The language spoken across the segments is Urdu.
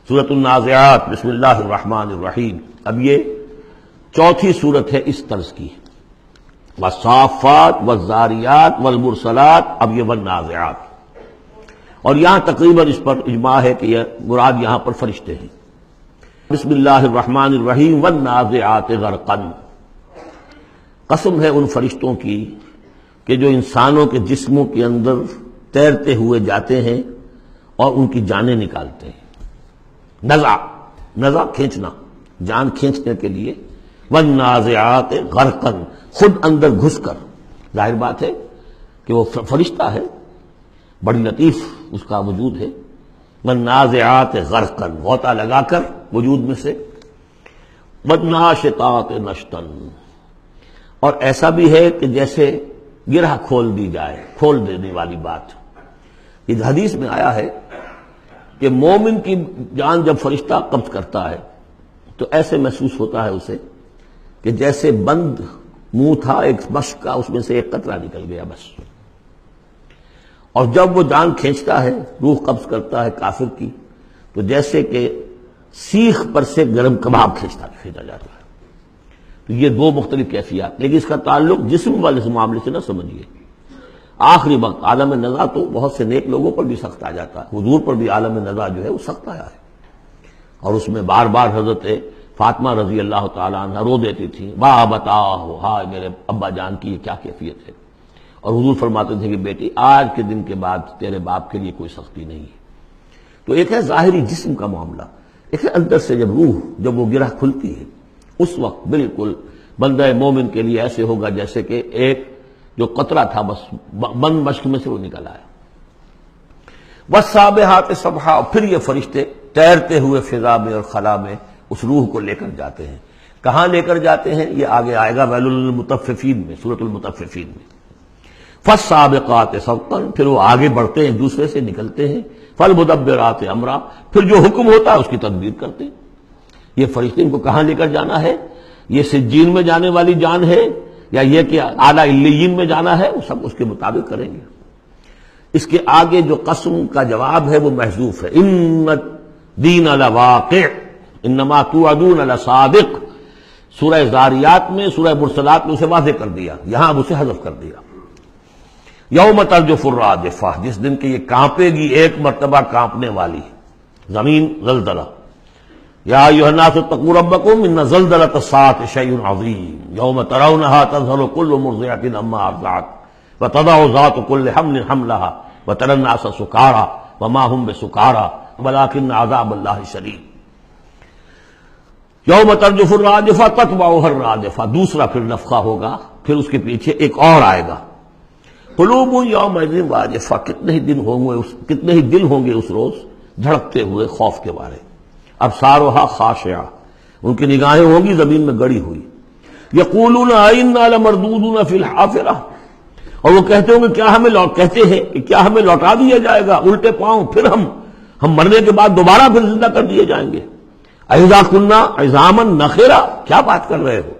سورۃ النازعات بسم اللہ الرحمن الرحیم۔ اب یہ چوتھی صورت ہے اس طرز کی، والصافات والذاریات والمرسلات، اب یہ والنازعات، اور یہاں تقریباً اس پر اجماع ہے کہ یہ مراد یہاں پر فرشتے ہیں۔ بسم اللہ الرحمن الرحیم والنازعات غرقا، قسم ہے ان فرشتوں کی کہ جو انسانوں کے جسموں کے اندر تیرتے ہوئے جاتے ہیں اور ان کی جانیں نکالتے ہیں۔ نزع کھینچنا، جان کھینچنے کے لیے، والنازعات غرقا، خود اندر گھس کر، ظاہر بات ہے کہ وہ فرشتہ ہے، بڑی لطیف اس کا وجود ہے۔ والنازعات غرقا، غوطہ لگا کر وجود میں سے، والناشطات نشطا، اور ایسا بھی ہے کہ جیسے گرہ کھول دی جائے، کھول دینے والی بات۔ یہ حدیث میں آیا ہے کہ مومن کی جان جب فرشتہ قبض کرتا ہے تو ایسے محسوس ہوتا ہے اسے کہ جیسے بند منہ تھا ایک مشک کا، اس میں سے ایک قطرہ نکل گیا بس۔ اور جب وہ جان کھینچتا ہے، روح قبض کرتا ہے کافر کی، تو جیسے کہ سیخ پر سے گرم کباب کھینچا جاتا ہے۔ تو یہ دو مختلف کیفیات، لیکن اس کا تعلق جسم والے معاملے سے نہ سمجھیے۔ آخری وقت عالم نزع تو بہت سے نیک لوگوں پر بھی سخت آ جاتا ہے، حضور پر بھی عالم نزع جو ہے وہ سخت آیا ہے، اور اس میں بار بار حضرت فاطمہ رضی اللہ تعالی عنہ رو دیتی تھی، واہ بتاؤ، ہائے میرے ابا جان کی یہ کیا کیفیت ہے، اور حضور فرماتے تھے کہ بیٹی آج کے دن کے بعد تیرے باپ کے لیے کوئی سختی نہیں ہے۔ تو ایک ہے ظاہری جسم کا معاملہ، ایک ہے اندر سے جب روح، جب وہ گرہ کھلتی ہے، اس وقت بالکل بندہ مومن کے لیے ایسے ہوگا جیسے کہ ایک جو قطرہ تھا بس بند مشک میں سے وہ نکل آیا۔ والسابحات سبحا، پھر یہ فرشتے تیرتے ہوئے فضا میں اور خلا میں اس روح کو لے کر جاتے ہیں۔ کہاں لے کر جاتے ہیں یہ آگے آئے گا ویل للمطففین میں، سورۃ المطففین میں۔ فالسابقات سبقا، پھر وہ آگے بڑھتے ہیں، دوسرے سے نکلتے ہیں۔ فالمدبرات امرا، پھر جو حکم ہوتا ہے اس کی تدبیر کرتے ہیں۔ یہ فرشتے ان کو کہاں لے کر جانا ہے، یہ سجین میں جانے والی جان ہے یا یہ کہ اعلیٰ علیین میں جانا ہے، وہ سب اس کے مطابق کریں گے۔ اس کے آگے جو قسم کا جواب ہے وہ محذوف ہے، ان الدین لواقع انما توعدون لصادق۔ سورہ زاریات میں، سورہ مرسلات میں اسے واضح کر دیا، یہاں اب اسے حذف کر دیا۔ یوم ترجف الرادفہ، جس دن کہ یہ کانپے گی ایک مرتبہ کانپنے والی زمین، زلزلہ۔ یا ایھا الناس اتقوا ربکم ان زلزلۃ الساعۃ شیء عظیم یوم ترونها تذہل کل مرضعۃ عما ارضعت وتضع ذات کل حمل حملها وتری الناس سکارى وما هم بسکارى ولکن عذاب اللہ شدید۔ یوم ترجف الرادفہ تتبعها الرادفہ، دوسرا پھر نفخہ ہوگا، پھر اس کے پیچھے ایک اور آئے گا۔ قلوب یومئذ واجفہ، کتنے ہی دل ہوں گے اس روز دھڑکتے ہوئے خوف کے بارے۔ ابصارها خاشعہ، ان کی نگاہیں ہوں گی زمین میں گڑی ہوئی۔ یقولون ائنا لمردودون فی الحافرہ، اور وہ کہتے ہوں گے کیا ہمیں لوٹا دیا جائے گا الٹے پاؤں، پھر ہم مرنے کے بعد دوبارہ پھر زندہ کر دیے جائیں گے۔ اذا کنا عظاما نخرہ، کیا بات کر رہے ہو،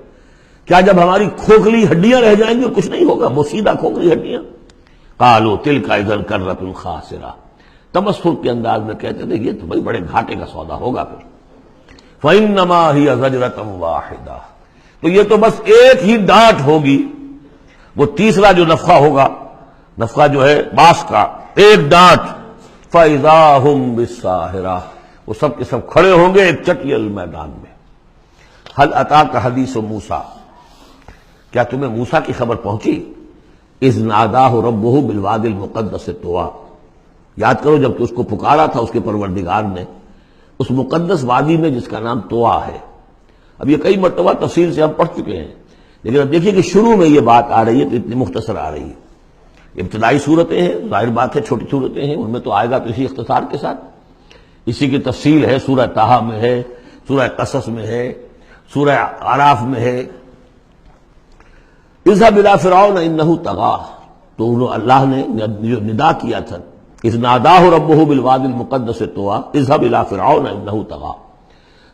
کیا جب ہماری کھوکھلی ہڈیاں رہ جائیں گی کچھ نہیں ہوگا، وہ سیدھا کھوکھلی ہڈیاں۔ قالوا تلک اذا کرۃ خاسرہ، تمسخر کے انداز میں کہتے تھے یہ تو بھائی بڑے گھاٹے کا سودا ہوگا پھر۔ فإنما هي زجرۃ واحدہ، تو یہ تو بس ایک ہی ڈانٹ ہوگی، وہ تیسرا جو نفخہ ہوگا، نفخہ جو ہے باس کا، ایک ڈانٹ۔ فإذا هم بالساہرہ، وہ سب کے سب کھڑے ہوں گے ایک چٹیل میدان میں۔ هل اتاک حدیث موسیٰ، کیا تمہیں موسیٰ کی خبر پہنچی؟ اذ ناداہ ربہ بالوادی المقدس طویٰ، یاد کرو جب کہ اس کو پکارا تھا اس کے پروردگار نے اس مقدس وادی میں جس کا نام طویٰ ہے۔ اب یہ کئی مرتبہ تفصیل سے ہم پڑھ چکے ہیں، لیکن اب دیکھیے کہ شروع میں یہ بات آ رہی ہے تو اتنی مختصر آ رہی ہے۔ ابتدائی صورتیں ہیں، ظاہر بات ہے چھوٹی صورتیں ہیں، ان میں تو آئے گا تو اسی اختصار کے ساتھ۔ اسی کی تفصیل ہے سورہ طٰہٰ میں ہے، سورہ قصص میں ہے، سورہ اعراف میں ہے۔ اذهب الى فرعون انه طغى، تو اللہ نے جو ندا کیا تھا، اذ ناداہ ربہ بالوادی المقدس طویٰ اذهب الى فرعون انه طغى،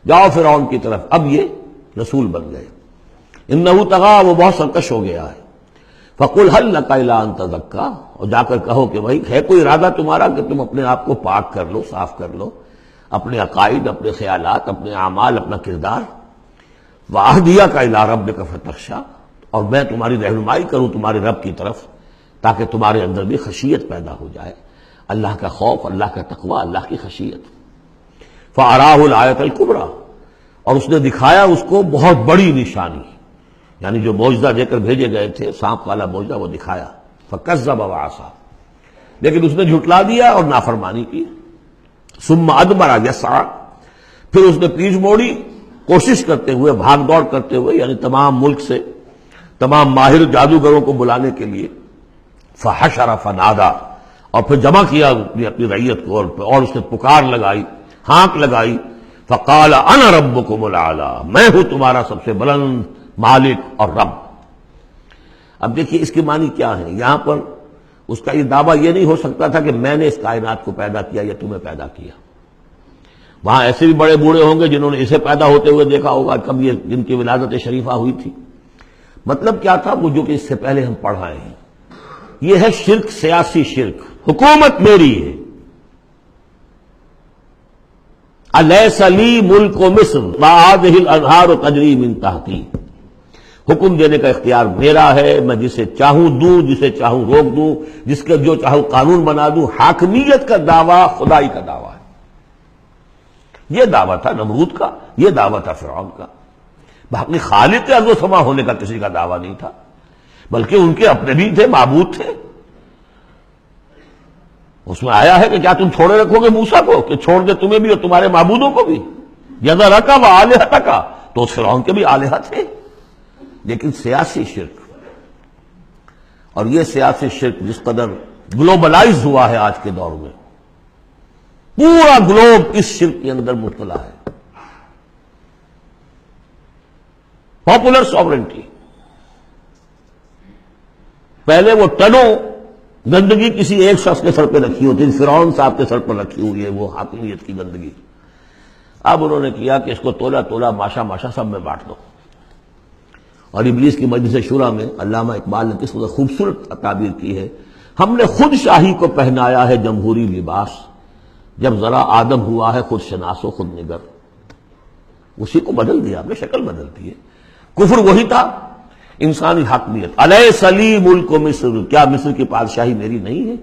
جاؤ فرعون کی طرف، اب یہ رسول بن گئے۔ انه طغى، وہ بہت سرکش ہو گیا ہے۔ فقل هل لك الى ان تزكى، اور جا کر کہو کہ بھائی ہے کوئی ارادہ تمہارا کہ تم اپنے آپ کو پاک کر لو، صاف کر لو۔ اپنے عقائد، اپنے خیالات، اپنے اعمال، اپنا کردار. وَأَهْدِيَكَ إِلَىٰ رَبِّكَ فَتَخْشَىٰ، اور میں تمہاری رہنمائی کروں تمہارے رب کی طرف تاکہ تمہارے اندر بھی خشیت پیدا ہو جائے، اللہ کا خوف، اللہ کا تقوی، اللہ کی خشیت. فَأَرَاهُ الْآيَةَ الْكُبْرىٰ، اور اس نے دکھایا اس کو بہت بڑی نشانی، یعنی جو معجزہ دے کر بھیجے گئے تھے، سانپ والا معجزہ وہ دکھایا. فَكَذَّبَ وَعَصَىٰ، لیکن اس نے جھٹلا دیا اور نافرمانی کی. ثُمَّ أَدْبَرَ يَسْعَىٰ، پھر اس نے پیٹھ موڑی کوشش کرتے ہوئے، بھاگ دوڑ کرتے ہوئے، یعنی تمام ملک سے تمام ماہر جادوگروں کو بلانے کے لیے. فحشر فنادى، اور پھر جمع کیا اپنی رعیت کو، اور اس نے پکار لگائی، ہانک لگائی. فقال انا ربکم الاعلی، میں ہوں تمہارا سب سے بلند مالک اور رب. اب دیکھیے اس کی معنی کیا ہے. یہاں پر اس کا یہ دعویٰ یہ نہیں ہو سکتا تھا کہ میں نے اس کائنات کو پیدا کیا یا تمہیں پیدا کیا. وہاں ایسے بھی بڑے بوڑھے ہوں گے جنہوں نے اسے پیدا ہوتے ہوئے دیکھا ہوگا، کب یہ جن کی ولادت شریفہ ہوئی تھی. مطلب کیا تھا؟ وہ جو کہ اس سے پہلے ہم پڑھ آئے ہیں. یہ ہے شرک، سیاسی شرک. حکومت میری ہے. الیس لی ملک مصر وہذہ الانہار تجری من تحتی، حکم دینے کا اختیار میرا ہے، میں جسے چاہوں دوں، جسے چاہوں روک دوں، جس کا جو چاہوں قانون بنا دوں. حاکمیت کا دعویٰ خدائی کا دعویٰ ہے. یہ دعویٰ تھا نمرود کا، یہ دعویٰ تھا فرعون کا. باقی خالق ارض و سما ہونے کا کسی کا دعویٰ نہیں تھا، بلکہ ان کے اپنے بھی تھے، معبود تھے. اس میں آیا ہے کہ کیا تم چھوڑے رکھو گے موسیٰ کو کہ چھوڑ دے تمہیں بھی اور تمہارے معبودوں کو بھی؟ یذرک و آلہتک، تو فرعون کے بھی آلہہ تھے. لیکن سیاسی شرک، اور یہ سیاسی شرک جس قدر گلوبلائز ہوا ہے آج کے دور میں، پورا گلوب اس شرک کے اندر مبتلا ہے. پاپولر سوورنٹی، پہلے وہ ٹنوں گندگی کسی ایک شخص کے سر پہ رکھی ہوتی تھی، فرعون صاحب کے سر پر رکھی ہوئی ہے وہ حاکمیت کی گندگی. اب انہوں نے کیا کہ اس کو تولا تولا، ماشا ماشا سب میں بانٹ دو. اور ابلیس کی مجلس شورا میں علامہ اقبال نے کس قدر خوبصورت تعبیر کی ہے، ہم نے خود شاہی کو پہنایا ہے جمہوری لباس، جب ذرا آدم ہوا ہے خود شناس و خود نگر. اسی کو بدل دیا، ہم نے شکل بدل دی ہے. کفر وہی تھا، انسانی حاکمیت. الیس لی ملک مصر، کیا مصر کی بادشاہی میری نہیں ہے؟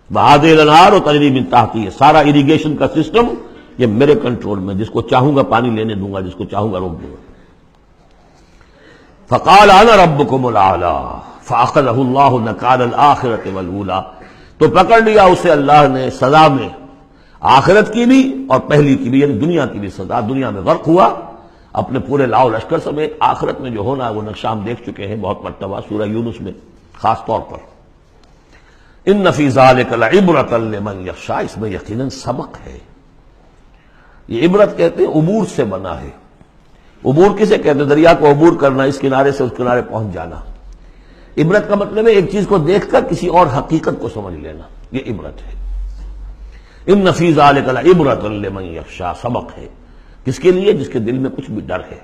وہذہ الانہار تجری من تحتی، یہ سارا اریگیشن کا سسٹم یہ میرے کنٹرول میں، جس کو چاہوں گا پانی لینے دوں گا، جس کو چاہوں گا روک دوں گا. فقال انا ربکم الاعلی فاخذہ اللہ نکال الآخرۃ والاولی، تو پکڑ لیا اسے اللہ نے سزا میں، آخرت کی بھی اور پہلی کی بھی، یعنی دنیا کی بھی سزا. دنیا میں غرق ہوا اپنے پورے لاؤ لشکر سمیت. آخرت میں جو ہونا ہے وہ نقشہ ہم دیکھ چکے ہیں بہت مرتبہ سورہ یونس میں خاص طور پر. ان فی ذلک لعبرۃ لمن یخشی، اس میں یقیناً سبق ہے. یہ عبرت کہتے ہیں عبور سے بنا ہے. عبور کسے کہتے ہیں؟ دریا کو عبور کرنا، اس کنارے سے اس کنارے پہنچ جانا. عبرت کا مطلب ہے ایک چیز کو دیکھ کر کسی اور حقیقت کو سمجھ لینا، یہ عبرت ہے. ان فی ذلک لعبرۃ لمن یخشی، سبق ہے کس کے لیے؟ جس کے دل میں کچھ بھی ڈر ہے.